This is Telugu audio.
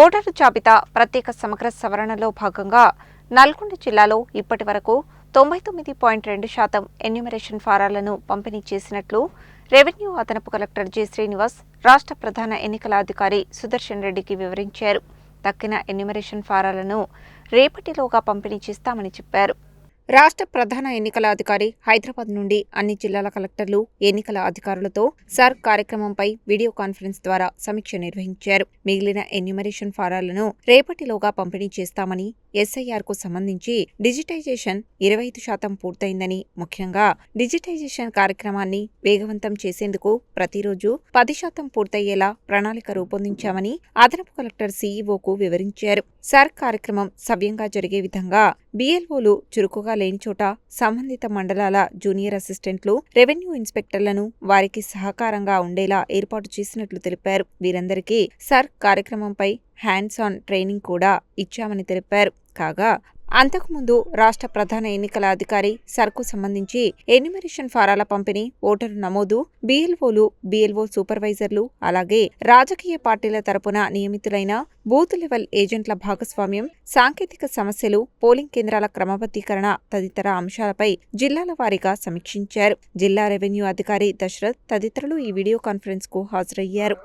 ఓటరు జాబితా ప్రత్యేక సమగ్ర సవరణలో భాగంగా నల్గొండ జిల్లాలో ఇప్పటి వరకు 99.2% ఎన్యూమరేషన్ ఫారాలను పంపిణీ చేసినట్లు రెవెన్యూ అదనపు కలెక్టర్ జె. శ్రీనివాస్ రాష్ట్ర ప్రధాన ఎన్నికల అధికారి సుదర్శన్ రెడ్డికి వివరించారు. తక్కిన ఎన్యూమరేషన్ ఫారాలను రేపటిలోగా పంపిణీ చేస్తామని చెప్పారు. రాష్ట్ర ప్రధాన ఎన్నికల అధికారి హైదరాబాద్ నుండి అన్ని జిల్లాల కలెక్టర్లు, ఎన్నికల అధికారులతో సర్ కార్యక్రమంపై వీడియో కాన్ఫరెన్స్ ద్వారా సమీక్ష నిర్వహించారు. మిగిలిన ఎన్యూమరేషన్ ఫారాలను రేపటిలోగా పంపిణీ చేస్తామని, ఎస్ఐఆర్కు సంబంధించి డిజిటైజేషన్ 25% పూర్తయిందని, ముఖ్యంగా డిజిటైజేషన్ కార్యక్రమాన్ని వేగవంతం చేసేందుకు ప్రతిరోజు 10% పూర్తయ్యేలా ప్రణాళిక రూపొందించామని అదనపు కలెక్టర్ సీఈఓకు వివరించారు. సర్ కార్యక్రమం సవ్యంగా జరిగే విధంగా బీఎల్ఓలు చురుకుగా లేని చోట సంబంధిత మండలాల జూనియర్ అసిస్టెంట్లు, రెవెన్యూ ఇన్స్పెక్టర్లను వారికి సహకారంగా ఉండేలా ఏర్పాటు చేసినట్లు తెలిపారు. వీరందరికీ సర్ కార్యక్రమంపై హ్యాండ్స్ ఆన్ ట్రైనింగ్ కూడా ఇచ్చామని తెలిపారు. కాగా అంతకుముందు రాష్ట్ర ప్రధాన ఎన్నికల అధికారి సర్కు సంబంధించి ఎన్యూమరేషన్ ఫారాల పంపిణీ, ఓటరు నమోదు, బీఎల్ఓలు, బీఎల్ఓ సూపర్వైజర్లు, అలాగే రాజకీయ పార్టీల తరపున నియమితులైన బూత్ లెవెల్ ఏజెంట్ల భాగస్వామ్యం, సాంకేతిక సమస్యలు, పోలింగ్ కేంద్రాల క్రమబద్ధీకరణ తదితర అంశాలపై జిల్లాల వారీగా సమీక్షించారు. జిల్లా రెవెన్యూ అధికారి దశరథ్ తదితరులు ఈ వీడియో కాన్ఫరెన్స్ కు హాజరయ్యారు.